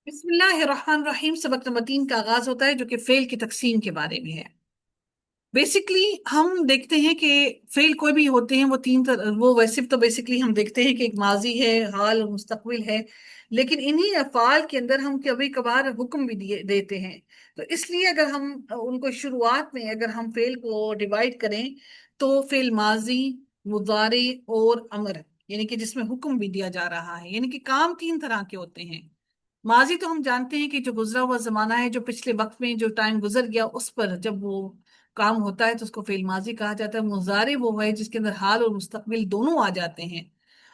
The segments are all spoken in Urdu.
بسم اللہ الرحمن الرحیم، سبق نمبر 3 کا آغاز ہوتا ہے جو کہ فعل کی تقسیم کے بارے میں ہے۔ بیسکلی ہم دیکھتے ہیں کہ فعل کوئی بھی ہوتے ہیں وہ وہ ویسے تو بیسکلی ہم دیکھتے ہیں کہ ایک ماضی ہے، حال اور مستقبل ہے، لیکن انہی افعال کے اندر ہم کبھی کبھار حکم بھی دیتے ہیں۔ تو اس لیے اگر ہم ان کو شروعات میں اگر ہم فعل کو ڈیوائڈ کریں تو فعل ماضی، مضارع اور امر، یعنی کہ جس میں حکم بھی دیا جا رہا ہے، یعنی کہ کام 3 طرح کے ہوتے ہیں۔ ماضی تو ہم جانتے ہیں کہ جو گزرا ہوا زمانہ ہے، جو پچھلے وقت میں جو ٹائم گزر گیا اس پر جب وہ کام ہوتا ہے تو اس کو فعل ماضی کہا جاتا ہے۔ مضارع وہ ہے جس کے اندر حال اور مستقبل دونوں آ جاتے ہیں۔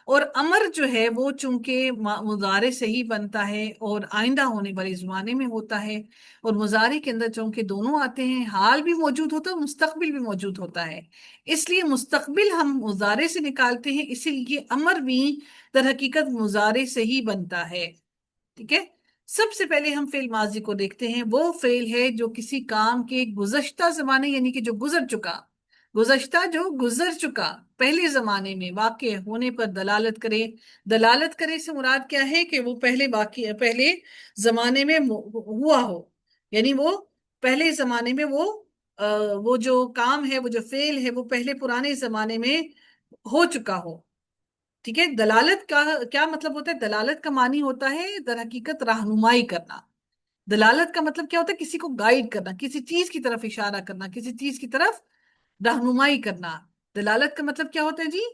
اور امر جو ہے وہ چونکہ مضارع سے ہی بنتا ہے اور آئندہ ہونے والے زمانے میں ہوتا ہے، اور مضارع کے اندر چونکہ دونوں آتے ہیں، حال بھی موجود ہوتا ہے، مستقبل بھی موجود ہوتا ہے، اس لیے مستقبل ہم مضارع سے نکالتے ہیں، اسی لیے امر بھی در حقیقت مضارع سے ہی بنتا ہے۔ ٹھیک ہے، سب سے پہلے ہم فعل ماضی کو دیکھتے ہیں۔ وہ فعل ہے جو کسی کام کے گزشتہ زمانے، یعنی کہ جو گزر چکا، گزشتہ جو گزر چکا پہلے زمانے میں واقع ہونے پر دلالت کرے۔ دلالت کرے سے مراد کیا ہے کہ وہ پہلے زمانے میں ہوا ہو، یعنی وہ پہلے زمانے میں وہ جو کام ہے، وہ جو فعل ہے، وہ پہلے پرانے زمانے میں ہو چکا ہو۔ ٹھیک ہے، دلالت کا کیا مطلب ہوتا ہے؟ دلالت کا معنی ہوتا ہے در حقیقت رہنمائی کرنا۔ دلالت کا مطلب کیا ہوتا ہے؟ کسی کو گائیڈ کرنا، کسی چیز کی طرف اشارہ کرنا، کسی چیز کی طرف رہنمائی کرنا۔ دلالت کا مطلب کیا ہوتا ہے جی؟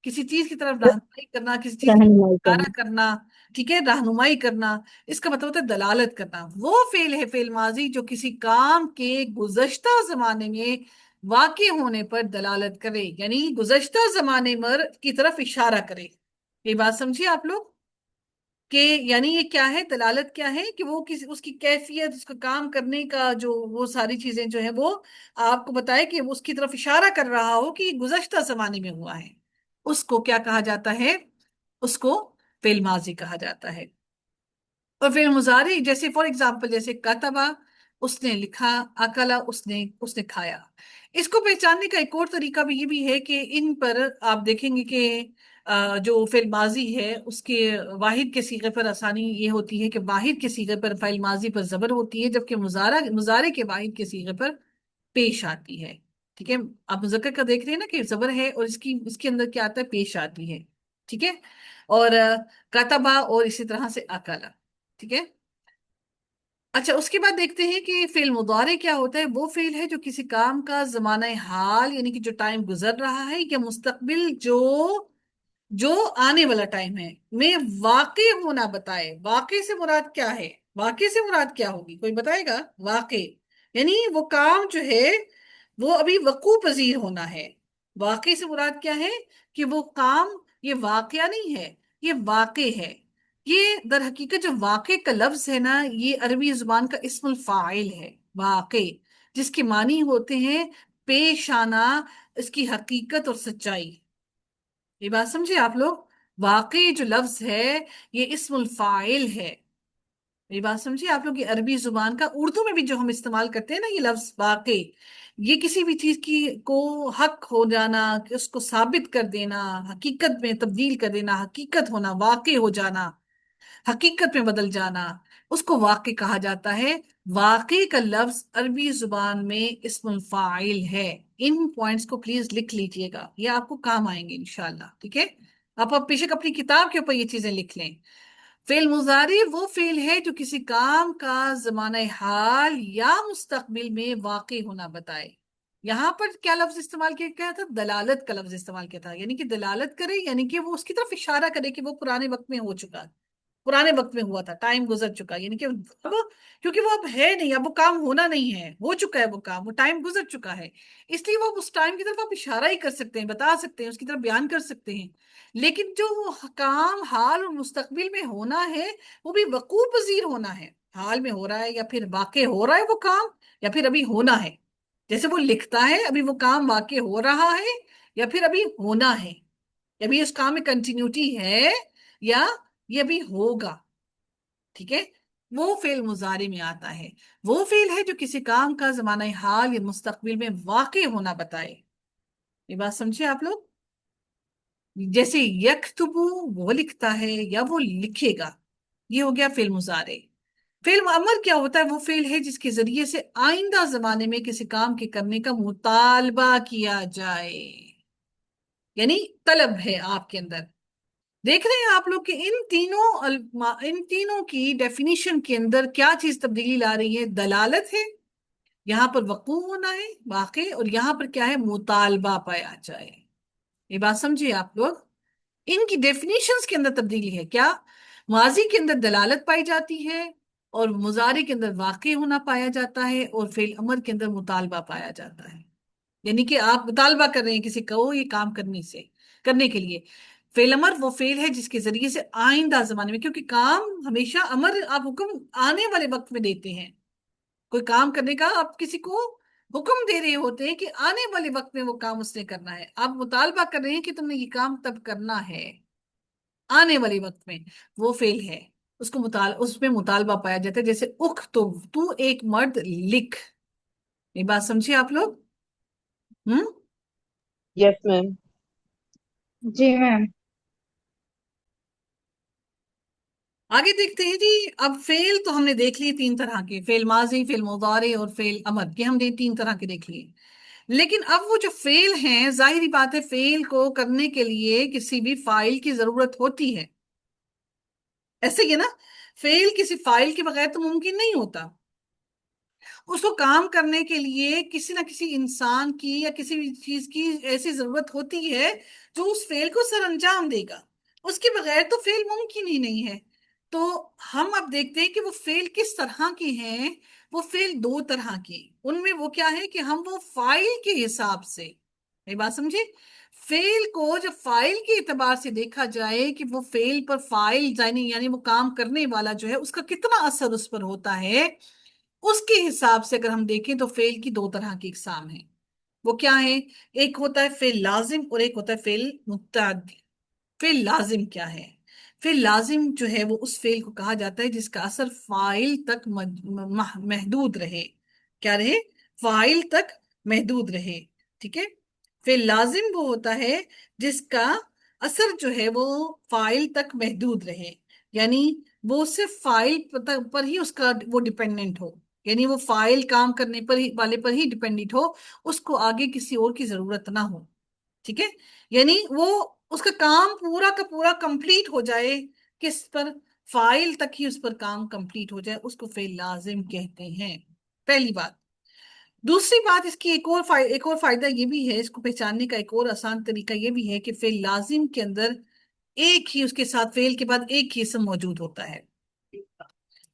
کسی چیز کی طرف رہنمائی کرنا، کسی چیز کی رہنمائی طرف کرنا۔ اشارہ کرنا۔ ٹھیک ہے، رہنمائی کرنا، اس کا مطلب ہوتا ہے دلالت کرنا۔ وہ فعل ہے فعل ماضی جو کسی کام کے گزشتہ زمانے میں واقع ہونے پر دلالت کرے، یعنی گزشتہ زمانے کی طرف اشارہ کرے۔ یہ بات سمجھیے آپ لوگ کہ یعنی یہ کیا ہے؟ دلالت کیا ہے کہ وہ اس کی کیفیت، اس کا کام کرنے کا جو وہ ساری چیزیں جو ہیں وہ آپ کو بتائے کہ اس کی طرف اشارہ کر رہا ہو کہ یہ گزشتہ زمانے میں ہوا ہے۔ اس کو کیا کہا جاتا ہے؟ اس کو فعل ماضی کہا جاتا ہے۔ اور فعل مضارع جیسے فار ایگزامپل جیسے کتبہ، اس نے لکھا، اکلا، اس نے کھایا۔ اس کو پہچاننے کا ایک اور طریقہ بھی یہ بھی ہے کہ ان پر آپ دیکھیں گے کہ جو فعل ماضی ہے اس کے واحد کے صیغے پر آسانی یہ ہوتی ہے کہ واحد کے صیغے پر فعل ماضی پر زبر ہوتی ہے، جبکہ مضارع کے واحد کے صیغے پر پیش آتی ہے۔ ٹھیک ہے، آپ مذکر کا دیکھ رہے ہیں نا کہ زبر ہے اور اس کے اندر کیا آتا ہے؟ پیش آتی ہے۔ ٹھیک ہے، اور کتبہ اور اسی طرح سے اکلا۔ ٹھیک ہے، اچھا اس کے بعد دیکھتے ہیں کہ فعل مضارع کیا ہوتا ہے۔ وہ فعل ہے جو کسی کام کا زمانہ حال، یعنی کہ جو ٹائم گزر رہا ہے، یا مستقبل جو آنے والا ٹائم ہے میں واقع ہونا بتائے۔ واقع سے مراد کیا ہے؟ واقع سے مراد کیا ہوگی؟ کوئی بتائے گا؟ واقع یعنی وہ کام جو ہے وہ ابھی وقوع پذیر ہونا ہے۔ واقع سے مراد کیا ہے؟ کہ وہ کام یہ واقعہ نہیں ہے، یہ واقع ہے۔ یہ در حقیقت جو واقع کا لفظ ہے نا، یہ عربی زبان کا اسم الفاعل ہے، واقع، جس کے معنی ہوتے ہیں پیش آنا، اس کی حقیقت اور سچائی۔ یہ بات سمجھے آپ لوگ؟ واقع جو لفظ ہے یہ اسم الفاعل ہے۔ یہ بات سمجھے آپ لوگ؟ یہ عربی زبان کا اردو میں بھی جو ہم استعمال کرتے ہیں نا یہ لفظ واقع، یہ کسی بھی چیز کو حق ہو جانا، اس کو ثابت کر دینا، حقیقت میں تبدیل کر دینا، حقیقت ہونا، واقع ہو جانا، حقیقت میں بدل جانا، اس کو واقع کہا جاتا ہے۔ واقع کا لفظ عربی زبان میں اسم الفاعل ہے۔ ان پوائنٹس کو پلیز لکھ لیجئے گا، یہ آپ کو کام آئیں گے انشاءاللہ۔ ٹھیک ہے، آپ بیشک اپنی کتاب کے اوپر یہ چیزیں لکھ لیں۔ فعل مضارع وہ فعل ہے جو کسی کام کا زمانہ حال یا مستقبل میں واقع ہونا بتائے۔ یہاں پر کیا لفظ استعمال کیا گیا تھا؟ دلالت کا لفظ استعمال کیا تھا، یعنی کہ دلالت کرے، یعنی کہ وہ اس کی طرف اشارہ کرے کہ وہ پرانے وقت میں ہو چکا، پرانے وقت میں ہوا تھا، ٹائم گزر چکا، یعنی کہ اب کیونکہ وہ اب ہے نہیں، اب وہ کام ہونا نہیں ہے، ہو چکا ہے وہ کام، وہ ٹائم گزر چکا ہے، اس لیے وہ اس ٹائم کی طرف آپ اشارہ ہی کر سکتے ہیں، بتا سکتے ہیں، اس کی طرف بیان کر سکتے ہیں۔ لیکن جو وہ کام حال اور مستقبل میں ہونا ہے وہ بھی وقوع پذیر ہونا ہے۔ حال میں ہو رہا ہے یا پھر واقع ہو رہا ہے وہ کام، یا پھر ابھی ہونا ہے۔ جیسے وہ لکھتا ہے، ابھی وہ کام واقع ہو رہا ہے یا پھر ابھی ہونا ہے، یا ابھی اس کام میں کنٹینیوٹی ہے یا یہ ابھی ہوگا۔ ٹھیک ہے، وہ فعل مضارع میں آتا ہے۔ وہ فعل ہے جو کسی کام کا زمانہ حال یا مستقبل میں واقع ہونا بتائے۔ یہ بات سمجھے آپ لوگ؟ جیسے یکتبو وہ لکھتا ہے یا وہ لکھے گا، یہ ہو گیا فعل مضارع۔ فعل امر کیا ہوتا ہے؟ وہ فعل ہے جس کے ذریعے سے آئندہ زمانے میں کسی کام کے کرنے کا مطالبہ کیا جائے، یعنی طلب ہے آپ کے اندر۔ دیکھ رہے ہیں آپ لوگ کہ ان تینوں کی ڈیفینیشن کے اندر کیا چیز تبدیلی لا رہی ہے؟ دلالت ہے، یہاں پر وقوع ہونا ہے، واقع، اور یہاں پر کیا ہے؟ مطالبہ پایا جائے۔ یہ بات سمجھیے آپ لوگ، ان کی ڈیفینیشنز کے اندر تبدیلی ہے۔ کیا؟ ماضی کے اندر دلالت پائی جاتی ہے، اور مضارع کے اندر واقع ہونا پایا جاتا ہے، اور فعل امر کے اندر مطالبہ پایا جاتا ہے۔ یعنی کہ آپ مطالبہ کر رہے ہیں کسی کو یہ کام کرنے کے لیے۔ فعل امر وہ فعل ہے جس کے ذریعے سے آئندہ زمانے میں، کیونکہ کام ہمیشہ امر، آپ حکم آنے والے وقت میں دیتے ہیں۔ کوئی کام کرنے کا آپ کسی کو حکم دے رہے ہوتے ہیں کہ آنے والے وقت میں وہ کام اس نے کرنا ہے۔ آپ مطالبہ کر رہے ہیں کہ تم نے یہ کام تب کرنا ہے، آنے والے وقت میں، وہ فعل ہے، اس میں مطالبہ پایا جاتا ہے۔ جیسے اکتب، تو ایک مرد لکھ۔ یہ بات سمجھے آپ لوگ؟ ہم یس میم. جی میم۔ آگے دیکھتے ہیں جی۔ اب فعل تو ہم نے دیکھ لیے تین طرح کے، فعل ماضی، فعل مضارع اور فعل امر، یہ ہم نے تین طرح کے دیکھ لیے۔ لیکن اب وہ جو فعل ہیں، ظاہری بات ہے فعل کو کرنے کے لیے کسی بھی فاعل کی ضرورت ہوتی ہے، ایسے ہی ہے نا؟ فعل کسی فاعل کے بغیر تو ممکن نہیں ہوتا۔ اس کو کام کرنے کے لیے کسی نہ کسی انسان کی یا کسی بھی چیز کی ایسی ضرورت ہوتی ہے جو اس فعل کو سر انجام دے گا، اس کے بغیر تو فعل ممکن ہی نہیں ہے۔ تو ہم اب دیکھتے ہیں کہ وہ فعل کس طرح کے ہیں۔ وہ فعل دو طرح کے، ان میں وہ کیا ہے کہ ہم وہ فاعل کے حساب سے، یہ بات سمجھے، فعل کو جب فاعل کے اعتبار سے دیکھا جائے کہ وہ فعل پر فاعل یعنی وہ کام کرنے والا جو ہے اس کا کتنا اثر اس پر ہوتا ہے، اس کے حساب سے اگر ہم دیکھیں تو فعل کی دو طرح کی اقسام ہیں۔ وہ کیا ہے؟ ایک ہوتا ہے فعل لازم اور ایک ہوتا ہے فعل متعدی۔ فعل لازم کیا ہے؟ فعل لازم جو ہے وہ اس فعل کو کہا جاتا ہے جس کا اثر فاعل تک محدود رہے۔ کیا رہے؟ فاعل تک محدود رہے، ٹھیک ہے؟ فعل لازم وہ ہوتا ہے جس کا اثر جو ہے وہ فاعل تک محدود رہے، یعنی وہ صرف فاعل پر ہی اس کا وہ ڈیپینڈنٹ ہو، یعنی وہ فاعل کام کرنے والے پر ہی ڈیپینڈنٹ ہو، اس کو آگے کسی اور کی ضرورت نہ ہو، ٹھیک ہے؟ یعنی وہ اس کا کام پورا کا پورا کمپلیٹ ہو جائے، کس پر؟ فاعل تک ہی اس پر کام کمپلیٹ ہو جائے، اس کو فعل لازم کہتے ہیں، پہلی بات۔ دوسری بات اس کی ایک اور فائدہ یہ بھی ہے، اس کو پہچاننے کا ایک اور آسان طریقہ یہ بھی ہے کہ فعل لازم کے اندر ایک ہی، اس کے ساتھ فعل کے بعد ایک ہی اسم موجود ہوتا ہے،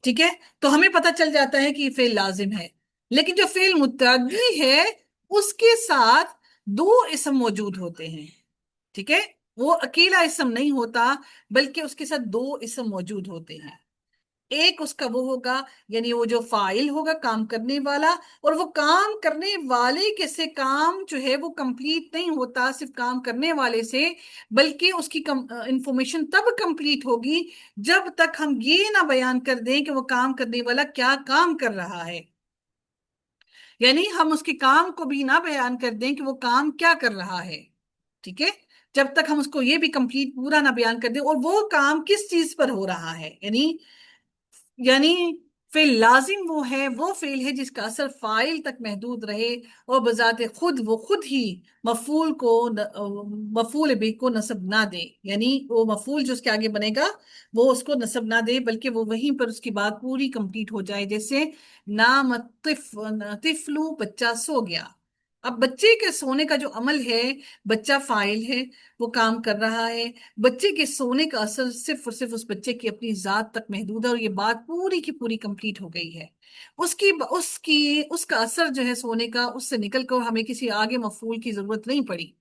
ٹھیک ہے؟ تو ہمیں پتہ چل جاتا ہے کہ یہ فعل لازم ہے۔ لیکن جو فعل متعدی ہے اس کے ساتھ دو اسم موجود ہوتے ہیں، ٹھیک ہے؟ وہ اکیلا اسم نہیں ہوتا بلکہ اس کے ساتھ دو اسم موجود ہوتے ہیں۔ ایک اس کا وہ ہوگا، یعنی وہ جو فاعل ہوگا، کام کرنے والا، اور وہ کام کرنے والے کے سے کام جو ہے وہ کمپلیٹ نہیں ہوتا صرف کام کرنے والے سے، بلکہ اس کی انفارمیشن تب کمپلیٹ ہوگی جب تک ہم یہ نہ بیان کر دیں کہ وہ کام کرنے والا کیا کام کر رہا ہے، یعنی ہم اس کے کام کو بھی نہ بیان کر دیں کہ وہ کام کیا کر رہا ہے، ٹھیک ہے؟ جب تک ہم اس کو یہ بھی کمپلیٹ پورا نہ بیان کر دیں، اور وہ کام کس چیز پر ہو رہا ہے، یعنی فعل لازم وہ فعل ہے جس کا اثر فاعل تک محدود رہے، اور بذات خود وہ خود ہی مفعول به کو نصب نہ دے، یعنی وہ مفعول جو اس کے آگے بنے گا وہ اس کو نصب نہ دے، بلکہ وہ وہیں پر اس کی بات پوری کمپلیٹ ہو جائے۔ جیسے نام طفلو، بچہ سو گیا۔ اب بچے کے سونے کا جو عمل ہے، بچہ فاعل ہے، وہ کام کر رہا ہے، بچے کے سونے کا اثر صرف اور صرف اس بچے کی اپنی ذات تک محدود ہے، اور یہ بات پوری کی پوری کمپلیٹ ہو گئی ہے۔ اس کا اثر جو ہے سونے کا، اس سے نکل کر ہمیں کسی آگے مفعول کی ضرورت نہیں پڑی،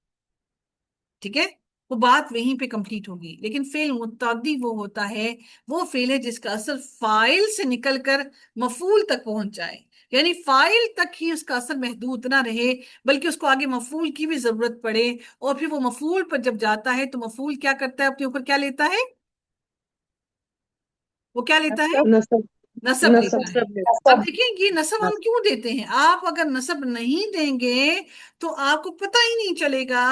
ٹھیک ہے؟ وہ بات وہیں پہ کمپلیٹ ہوگی۔ لیکن فعل متعدی وہ ہوتا ہے، وہ فعل ہے جس کا اثر فاعل سے نکل کر مفعول تک پہنچ جائے، یعنی فاعل تک ہی اس کا اثر محدود نہ رہے بلکہ اس کو آگے مفعول کی بھی ضرورت پڑے، اور پھر وہ مفعول پر جب جاتا ہے تو مفعول کیا کرتا ہے؟ اپنے اوپر کیا لیتا ہے؟ وہ کیا لیتا ہے؟ نصب. نصب نصب. لیتا ہے۔ اب دیکھیں یہ نصب ہم کیوں دیتے ہیں؟ آپ اگر نصب نہیں دیں گے تو آپ کو پتہ ہی نہیں چلے گا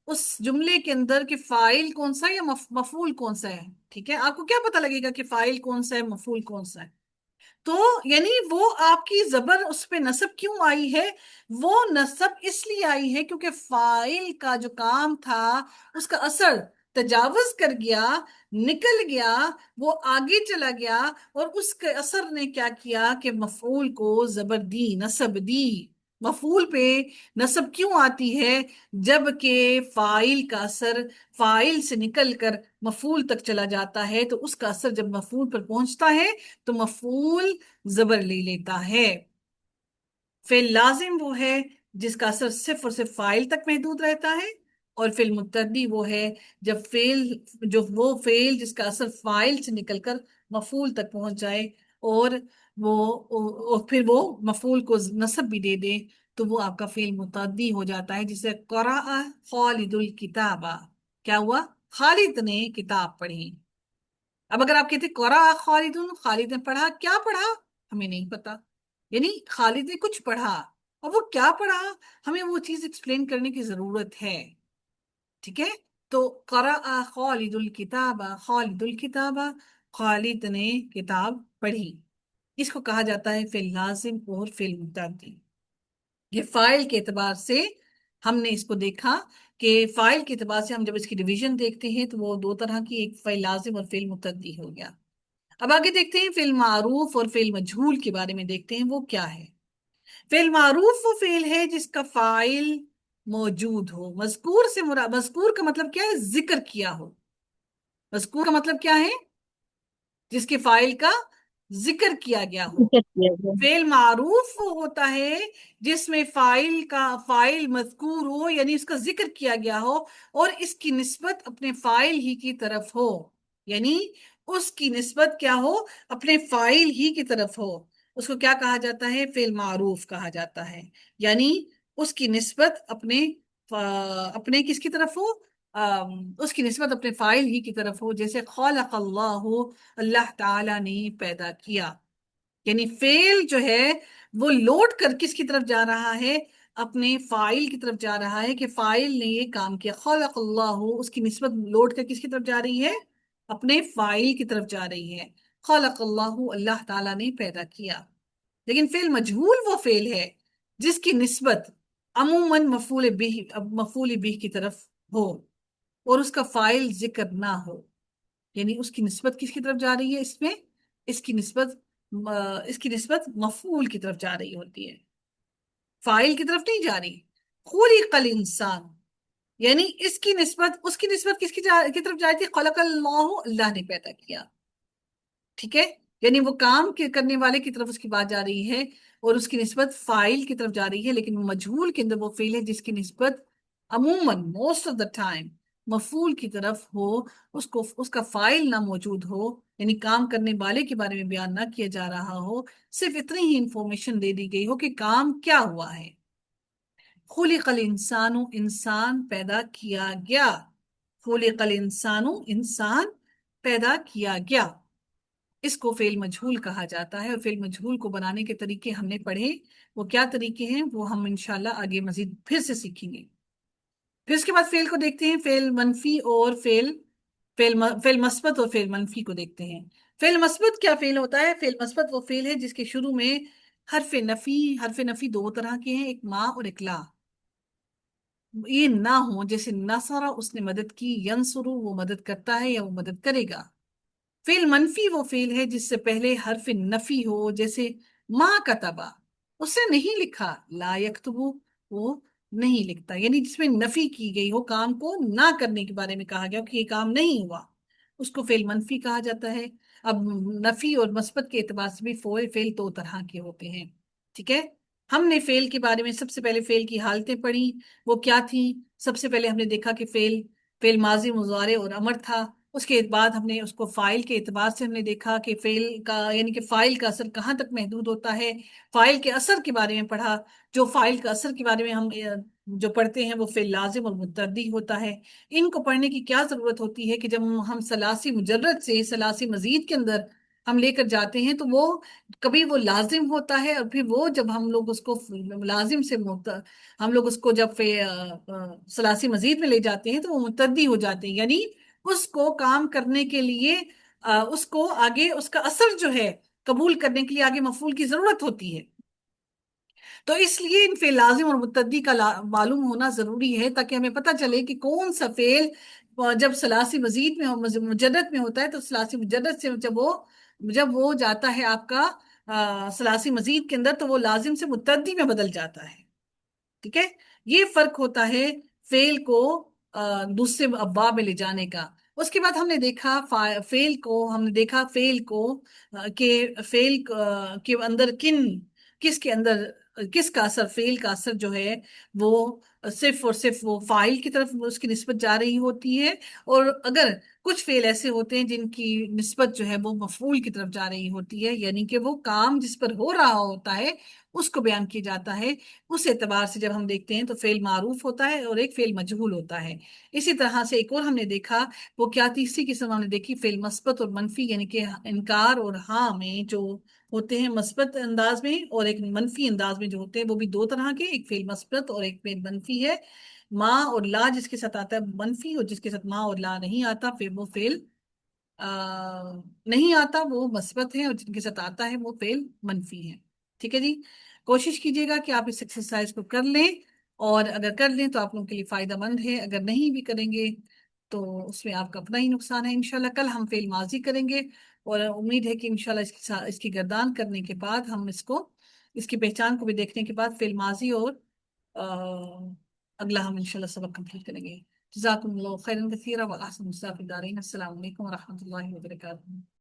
اس جملے کے اندر کہ فاعل کون سا ہے یا مفعول کون سا ہے، ٹھیک ہے؟ آپ کو کیا پتہ لگے گا کہ فاعل کون سا ہے، مفعول کون سا ہے؟ تو یعنی وہ آپ کی زبر اس پہ نصب کیوں آئی ہے؟ وہ نصب اس لیے آئی ہے کیونکہ فاعل کا جو کام تھا اس کا اثر تجاوز کر گیا، نکل گیا، وہ آگے چلا گیا، اور اس کے اثر نے کیا کیا کہ مفعول کو زبر دی، نصب دی۔ مفعول پہ نصب کیوں آتی ہے؟ جب کہ فاعل کا اثر فاعل سے نکل کر مفعول تک چلا جاتا ہے، تو اس کا اثر جب مفعول پر پہنچتا ہے تو مفعول زبر لے لیتا ہے۔ فعل لازم وہ ہے جس کا اثر صرف اور صرف فاعل تک محدود رہتا ہے، اور فعل متعدی وہ ہے وہ فعل جس کا اثر فاعل سے نکل کر مفعول تک پہنچ جائے، اور پھر وہ مفعول کو نصب بھی دے دے، تو وہ آپ کا فعل متعدی ہو جاتا ہے، جسے قرأ خالد الکتاب، کیا ہوا؟ خالد نے کتاب پڑھی۔ اب اگر آپ کہتے قرأ خالد، خالد نے پڑھا، کیا پڑھا ہمیں نہیں پتا، یعنی خالد نے کچھ پڑھا، اور وہ کیا پڑھا ہمیں وہ چیز ایکسپلین کرنے کی ضرورت ہے، ٹھیک ہے؟ تو قرأ خالد الکتاب، خالد الکتاب، خالد نے کتاب پڑھی، اس کو کہا جاتا ہے فعل لازم اور فعل متعدی۔ یہ فاعل کے اعتبار سے ہم نے اس کو دیکھا کہ فاعل کے اعتبار سے ہم جب اس کی ڈویژن دیکھتے ہیں تو وہ دو طرح کی، ایک فعل لازم اور فعل متعدی ہو گیا۔ اب آگے دیکھتے ہیں فعل معروف اور فعل مجہول کے بارے میں، دیکھتے ہیں وہ کیا ہے۔ فعل معروف وہ فعل ہے جس کا فاعل موجود ہو، مذکور کا مطلب کیا ہے؟ ذکر کیا ہو۔ مذکور کا مطلب کیا ہے؟ جس کے فاعل کا ذکر کیا گیا ہو۔ فعل معروف وہ ہوتا ہے جس میں فاعل مذکور ہو، یعنی اس کا ذکر کیا گیا ہو، اور اس کی نسبت اپنے فاعل ہی کی طرف ہو، یعنی اس کی نسبت کیا ہو؟ اپنے فاعل ہی کی طرف ہو۔ اس کو کیا کہا جاتا ہے؟ فعل معروف کہا جاتا ہے، یعنی اس کی نسبت اپنے کس کی طرف ہو؟ اس کی نسبت اپنے فاعل ہی کی طرف ہو، جیسے خلق اللہ، اللہ تعالی نے پیدا کیا، یعنی فعل جو ہے وہ لوٹ کر کس کی طرف جا رہا ہے؟ اپنے فاعل کی طرف جا رہا ہے، کہ فاعل نے یہ کام کیا۔ خلق اللہ، اس کی نسبت لوٹ کر کس کی طرف جا رہی ہے؟ اپنے فاعل کی طرف جا رہی ہے۔ خلق اللہ، اللہ تعالیٰ نے پیدا کیا۔ لیکن فعل مجہول وہ فعل ہے جس کی نسبت عموماً مفعول بھی کی طرف ہو، اور اس کا فاعل ذکر نہ ہو، یعنی اس کی نسبت کس کی طرف جا رہی ہے؟ اس میں اس کی نسبت مفعول کی طرف جا رہی ہوتی ہے، فاعل کی طرف نہیں جا رہی۔ خلق الانسان، یعنی اس کی نسبت کس کی طرف جاتی ہے؟ خلق اللہ، اللہ نے پیدا کیا، ٹھیک ہے؟ یعنی وہ کام کرنے والے کی طرف اس کی بات جا رہی ہے، اور اس کی نسبت فاعل کی طرف جا رہی ہے، لیکن مجہول کے اندر وہ فعل ہے جس کی نسبت عموماً موسٹ آف دا ٹائم مفعول کی طرف ہو، اس کا فاعل نہ موجود ہو، یعنی کام کرنے والے کے بارے میں بیان نہ کیا جا رہا ہو، صرف اتنی ہی انفارمیشن دے دی گئی ہو کہ کام کیا ہوا ہے۔ خلق الانسان، انسان پیدا کیا گیا۔ خلق الانسان، انسان پیدا کیا گیا، اس کو فعل مجہول کہا جاتا ہے۔ اور فعل مجہول کو بنانے کے طریقے ہم نے پڑھے، وہ کیا طریقے ہیں وہ ہم انشاءاللہ آگے مزید پھر سے سیکھیں گے۔ پھر اس کے بعد فعل کو دیکھتے ہیں، فعل منفی اور فعل مثبت اور فعل منفی کو دیکھتے ہیں۔ فعل مثبت کیا فعل ہوتا ہے؟ فعل مثبت وہ فعل ہے جس کے شروع میں حرف نفی دو طرح کے ہیں، ایک ما اور ایک لا۔ یہ نہ ہو، جیسے نصر، اس نے مدد کی، ینصرو، وہ مدد کرتا ہے یا وہ مدد کرے گا۔ فعل منفی وہ فعل ہے جس سے پہلے حرف نفی ہو، جیسے ما کتبا، اس نے نہیں لکھا، لا یکتبو، وہ نہیں لکھتا، یعنی جس میں نفی کی گئی ہو، کام کو نہ کرنے کے بارے میں کہا گیا کہ یہ کام نہیں ہوا، اس کو فعل منفی کہا جاتا ہے۔ اب نفی اور مثبت کے اعتبار سے بھی فعل دو طرح کے ہوتے ہیں، ٹھیک ہے؟ ہم نے فعل کے بارے میں سب سے پہلے فعل کی حالتیں پڑھی، وہ کیا تھی؟ سب سے پہلے ہم نے دیکھا کہ فعل ماضی، مضارع اور امر تھا۔ اس کے بعد ہم نے اس کو فاعل کے اعتبار سے ہم نے دیکھا کہ یعنی کہ فاعل کا اثر کہاں تک محدود ہوتا ہے، فاعل کے اثر کے بارے میں پڑھا۔ جو فاعل کا اثر کے بارے میں ہم جو پڑھتے ہیں وہ فعل لازم اور متعدی ہوتا ہے۔ ان کو پڑھنے کی کیا ضرورت ہوتی ہے کہ جب ہم ثلاثی مجرد سے ثلاثی مزید کے اندر ہم لے کر جاتے ہیں، تو وہ کبھی وہ لازم ہوتا ہے، اور پھر وہ جب ہم لوگ اس کو لازم سے ہم لوگ اس کو جب ثلاثی مزید میں لے جاتے ہیں تو وہ متعدی ہو جاتے ہیں، یعنی اس کو کام کرنے کے لیے اس کو آگے اس کا اثر جو ہے قبول کرنے کے لیے آگے مفعول کی ضرورت ہوتی ہے. تو اس لیے ان فعل لازم اور متعدی کا معلوم ہونا ضروری ہے تاکہ ہمیں پتہ چلے کہ کون سا فعل جب ثلاثی مزید میں مجدد میں ہوتا ہے تو ثلاثی مجدد سے جب وہ جاتا ہے آپ کا ثلاثی مزید کے اندر تو وہ لازم سے متعدی میں بدل جاتا ہے. ٹھیک ہے. یہ فرق ہوتا ہے فعل کو دوسرے ابواب میں لے جانے کا. اس کے بعد ہم نے دیکھا فعل کو کہ فعل کے اندر کس کے اندر کس کا اثر فعل کا اثر جو ہے وہ صرف اور صرف وہ فاعل کی طرف اس کی نسبت جا رہی ہوتی ہے، اور اگر کچھ فعل ایسے ہوتے ہیں جن کی نسبت جو ہے وہ مفعول کی طرف جا رہی ہوتی ہے، یعنی کہ وہ کام جس پر ہو رہا ہوتا ہے اس کو بیان کیا جاتا ہے. اس اعتبار سے جب ہم دیکھتے ہیں تو فعل معروف ہوتا ہے اور ایک فعل مجہول ہوتا ہے. اسی طرح سے ایک اور ہم نے دیکھا وہ کیا تیسری قسم ہم نے دیکھی فعل مثبت اور منفی، یعنی کہ انکار اور ہاں میں جو ہوتے ہیں مثبت انداز میں، اور ایک منفی انداز میں جو ہوتے ہیں، وہ بھی دو طرح کے، ایک فعل مثبت اور ایک فعل منفی ہے. ماں اور لا جس کے ساتھ آتا ہے منفی، اور جس کے ساتھ ماں اور لا نہیں آتا پھر وہ فعل نہیں آتا وہ مثبت ہے، اور جن کے ساتھ آتا ہے وہ فعل منفی ہے. ٹھیک ہے جی. کوشش کیجیے گا کہ آپ اس ایکسرسائز کو کر لیں، اور اگر کر لیں تو آپ لوگوں کے لیے فائدہ مند ہے، اگر نہیں بھی کریں گے تو اس میں آپ کا اپنا ہی نقصان ہے. انشاءاللہ کل ہم فعل ماضی کریں گے، اور امید ہے کہ انشاءاللہ اس کی گردان کرنے کے بعد ہم اس کی پہچان کو بھی دیکھنے کے بعد فعل ماضی اور اگلا ہم انشاءاللہ سبق کمپلیٹ کریں گے. جزاکم اللہ خیرا کثیرا واحسن مسافر دارین. السلام علیکم ورحمۃ اللہ وبرکاتہ.